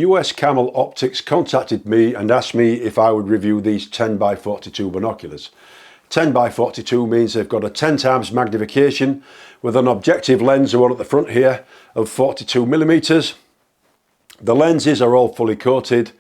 Uscamel Optics contacted me and asked me if I would review these 10x42 binoculars. 10x42 means they've got a 10 times magnification with an objective lens, the one at the front here, of 42mm. The lenses are all fully coated.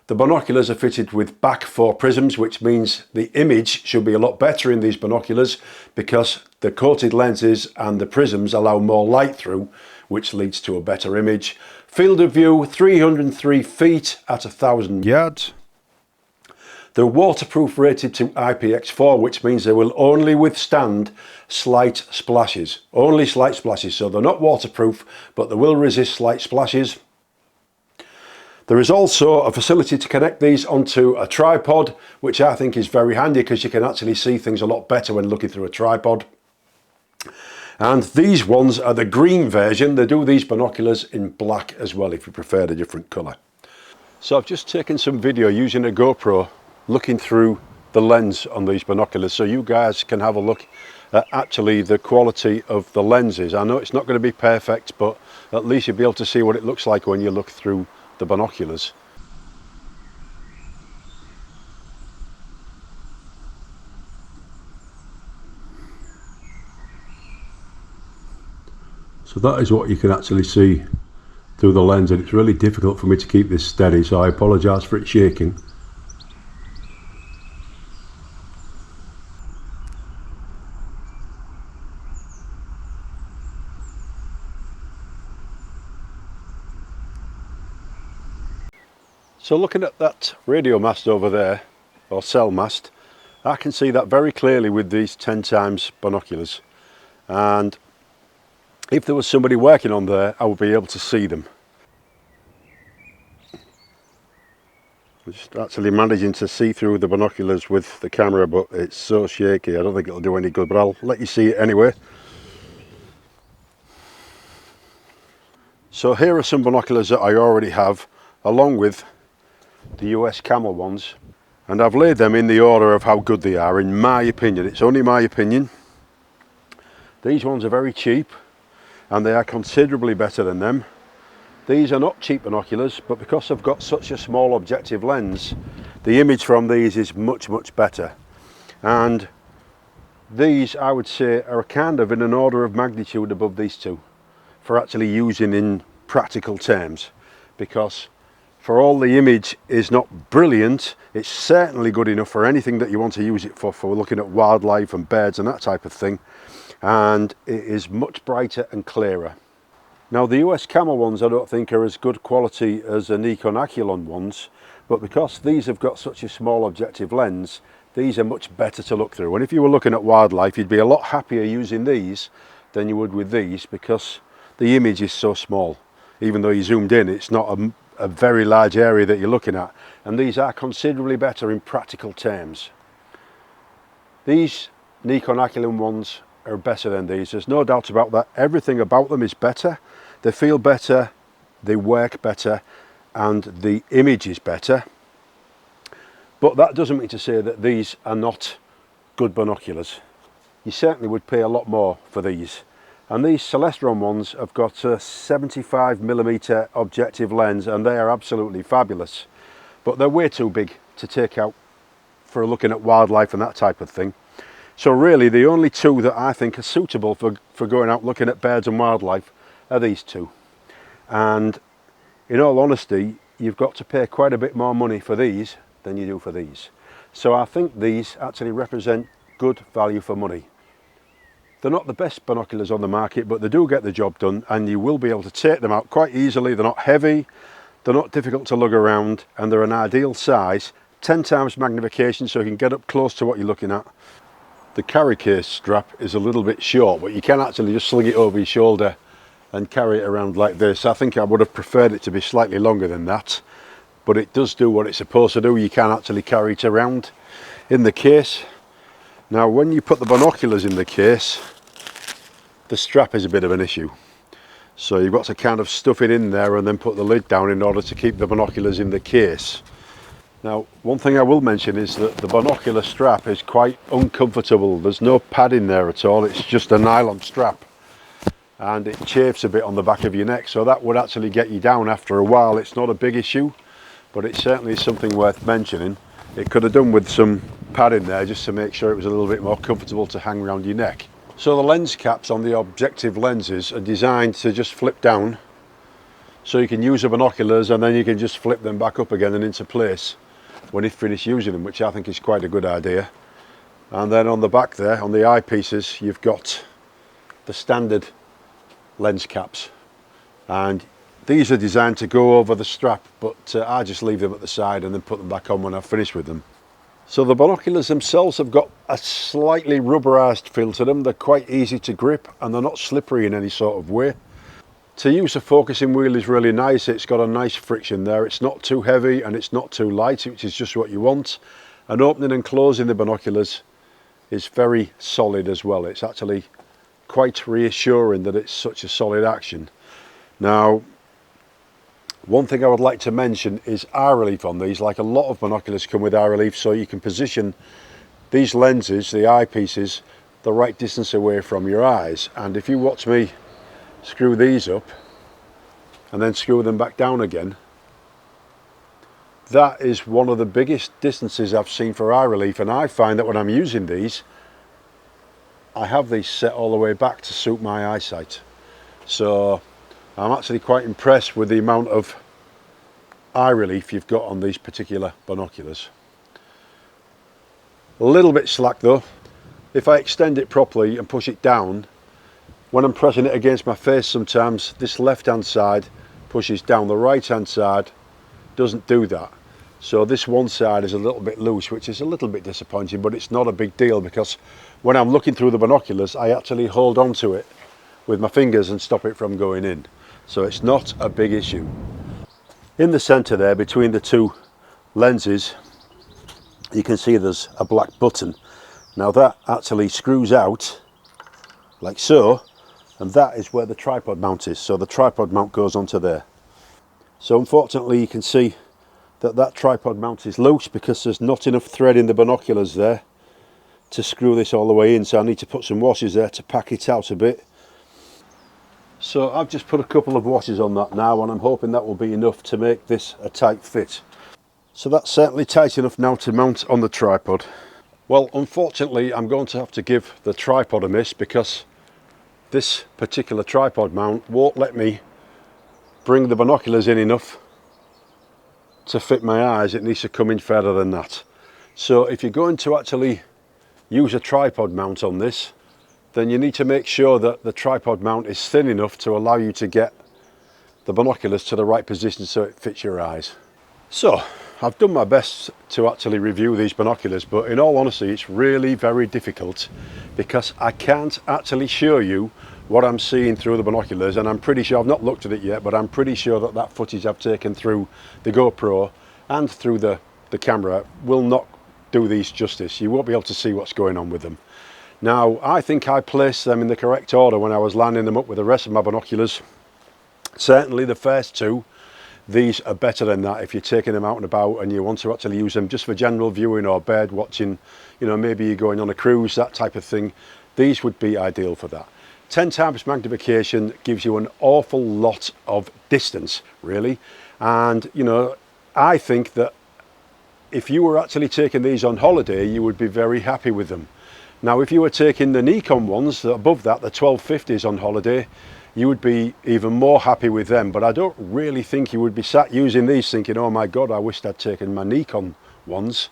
The binoculars are fitted with back 4 prisms, which means the image should be a lot better in these binoculars because the coated lenses and the prisms allow more light through, which leads to a better image. Field of view 303 feet at 1,000 yards. They're waterproof rated to IPX4, which means they will only withstand slight splashes. Only slight splashes, so they're not waterproof, but they will resist slight splashes. There is also a facility to connect these onto a tripod, which I think is very handy because you can actually see things a lot better when looking through a tripod. And these ones are the green version. They do these binoculars in black as well if you prefer a different colour. So I've just taken some video using a GoPro looking through the lens on these binoculars so you guys can have a look at actually the quality of the lenses. I know it's not going to be perfect, but at least you'll be able to see what it looks like when you look through the binoculars. So that is what you can actually see through the lens, and it's really difficult for me to keep this steady, so I apologise for it shaking. So looking at that radio mast over there, or cell mast, I can see that very clearly with these 10 times binoculars, and if there was somebody working on there I would be able to see them. I'm just actually managing to see through the binoculars with the camera, but it's so shaky I don't think it'll do any good, but I'll let you see it anyway. So here are some binoculars that I already have along with the Uscamel ones, and I've laid them in the order of how good they are in my opinion. It's only my opinion. These ones are very cheap and they are considerably better than them. These are not cheap binoculars, but because I've got such a small objective lens, the image from these is much better. And these I would say are kind of in an order of magnitude above these two for actually using in practical terms, because for all the image is not brilliant, it's certainly good enough for anything that you want to use it for looking at wildlife and birds and that type of thing, and it is much brighter and clearer. Now the Uscamel ones I don't think are as good quality as the Binocular ones, but because these have got such a small objective lens, these are much better to look through, and if you were looking at wildlife you'd be a lot happier using these than you would with these, because the image is so small. Even though you zoomed in, it's not a very large area that you're looking at, and these are considerably better in practical terms. These Binocular ones are better than these, there's no doubt about that. Everything about them is better, they feel better, they work better, and the image is better, but that doesn't mean to say that these are not good binoculars. You certainly would pay a lot more for these. And these Celestron ones have got a 75mm objective lens, and they are absolutely fabulous, but they're way too big to take out for looking at wildlife and that type of thing. So really the only two that I think are suitable for going out looking at birds and wildlife are these two, and in all honesty you've got to pay quite a bit more money for these than you do for these. So I think these actually represent good value for money. They're not the best binoculars on the market, but they do get the job done, and you will be able to take them out quite easily. They're not heavy, they're not difficult to lug around, and they're an ideal size. 10 times magnification, so you can get up close to what you're looking at. The carry case strap is a little bit short, but you can actually just sling it over your shoulder and carry it around like this. I think I would have preferred it to be slightly longer than that, but it does do what it's supposed to do. You can actually carry it around in the case. Now when you put the binoculars in the case, the strap is a bit of an issue, so you've got to kind of stuff it in there and then put the lid down in order to keep the binoculars in the case. Now one thing I will mention is that the binocular strap is quite uncomfortable. There's no padding there at all, it's just a nylon strap, and it chafes a bit on the back of your neck, so that would actually get you down after a while. It's not a big issue, but it certainly is something worth mentioning. It could have done with some padding there just to make sure it was a little bit more comfortable to hang around your neck. So the lens caps on the objective lenses are designed to just flip down, so you can use the binoculars and then you can just flip them back up again and into place when you finish using them, which I think is quite a good idea. And then on the back there, on the eyepieces, you've got the standard lens caps, and these are designed to go over the strap, but I just leave them at the side and then put them back on when I've finished with them. So the binoculars themselves have got a slightly rubberized feel to them. They're quite easy to grip and they're not slippery in any sort of way. To use a focusing wheel is really nice. It's got a nice friction there. It's not too heavy and it's not too light, which is just what you want. And opening and closing the binoculars is very solid as well. It's actually quite reassuring that it's such a solid action. Now, one thing I would like to mention is eye relief on these. Like a lot of binoculars come with eye relief, so you can position these lenses, the eyepieces, the right distance away from your eyes. And if you watch me screw these up and then screw them back down again, that is one of the biggest distances I've seen for eye relief. And I find that when I'm using these, I have these set all the way back to suit my eyesight. So I'm actually quite impressed with the amount of eye relief you've got on these particular binoculars. A little bit slack though. If I extend it properly and push it down, when I'm pressing it against my face sometimes, this left hand side pushes down, the right hand side doesn't do that. So this one side is a little bit loose, which is a little bit disappointing, but it's not a big deal because when I'm looking through the binoculars, I actually hold on to it with my fingers and stop it from going in. So it's not a big issue. In the center there, between the two lenses, you can see there's a black button. Now that actually screws out like so, and that is where the tripod mount is. So the tripod mount goes onto there. So unfortunately you can see that that tripod mount is loose because there's not enough thread in the binoculars there to screw this all the way in, so I need to put some washers there to pack it out a bit. So I've just put a couple of washers on that now, and I'm hoping that will be enough to make this a tight fit. So that's certainly tight enough now to mount on the tripod. Well, unfortunately I'm going to have to give the tripod a miss because this particular tripod mount won't let me bring the binoculars in enough to fit my eyes. It needs to come in further than that. So if you're going to actually use a tripod mount on this, then you need to make sure that the tripod mount is thin enough to allow you to get the binoculars to the right position so it fits your eyes. So I've done my best to actually review these binoculars, but in all honesty it's really very difficult because I can't actually show you what I'm seeing through the binoculars, and I'm pretty sure, I've not looked at it yet, but I'm pretty sure that that footage I've taken through the GoPro and through the camera will not do these justice. You won't be able to see what's going on with them. Now, I think I placed them in the correct order when I was lining them up with the rest of my binoculars. Certainly the first two, these are better than that. If you're taking them out and about and you want to actually use them just for general viewing or bird watching, you know, maybe you're going on a cruise, that type of thing, these would be ideal for that. 10 times magnification gives you an awful lot of distance, really. And, you know, I think that if you were actually taking these on holiday, you would be very happy with them. Now, if you were taking the Nikon ones above that, the 1250s on holiday, you would be even more happy with them. But I don't really think you would be sat using these thinking, oh my God, I wished I'd taken my Nikon ones.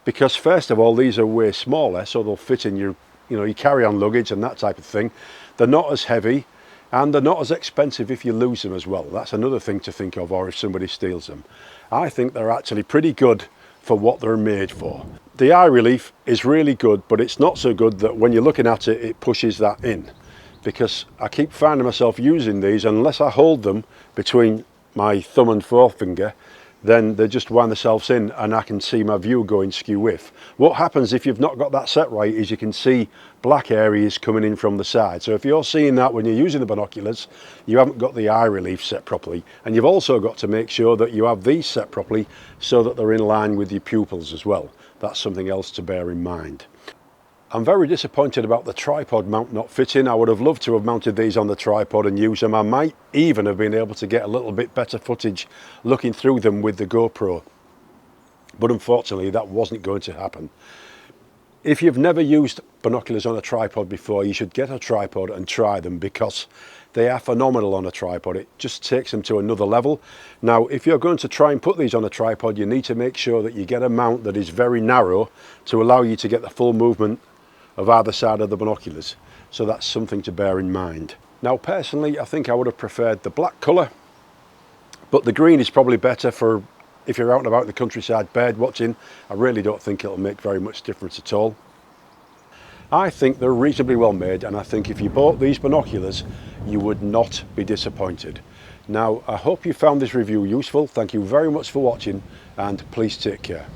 Because first of all, these are way smaller, so they'll fit in your, you know, your carry-on luggage and that type of thing. They're not as heavy and they're not as expensive if you lose them as well. That's another thing to think of, or if somebody steals them. I think they're actually pretty good for what they're made for. The eye relief is really good, but it's not so good that when you're looking at it, it pushes that in. Because I keep finding myself using these, unless I hold them between my thumb and forefinger, then they just wind themselves in and I can see my view going skew with. What happens if you've not got that set right is you can see black areas coming in from the side. So if you're seeing that when you're using the binoculars, you haven't got the eye relief set properly. And you've also got to make sure that you have these set properly so that they're in line with your pupils as well. That's something else to bear in mind. I'm very disappointed about the tripod mount not fitting. I would have loved to have mounted these on the tripod and used them. I might even have been able to get a little bit better footage looking through them with the GoPro. But unfortunately, that wasn't going to happen. If you've never used binoculars on a tripod before, you should get a tripod and try them, because they are phenomenal on a tripod. It just takes them to another level. Now, if you're going to try and put these on a tripod, you need to make sure that you get a mount that is very narrow to allow you to get the full movement of either side of the binoculars. So that's something to bear in mind. Now, personally, I think I would have preferred the black colour, but the green is probably better for if you're out and about the countryside bird watching. I really don't think it'll make very much difference at all. I think they're reasonably well made, and I think if you bought these binoculars, you would not be disappointed. Now, I hope you found this review useful. Thank you very much for watching, and please take care.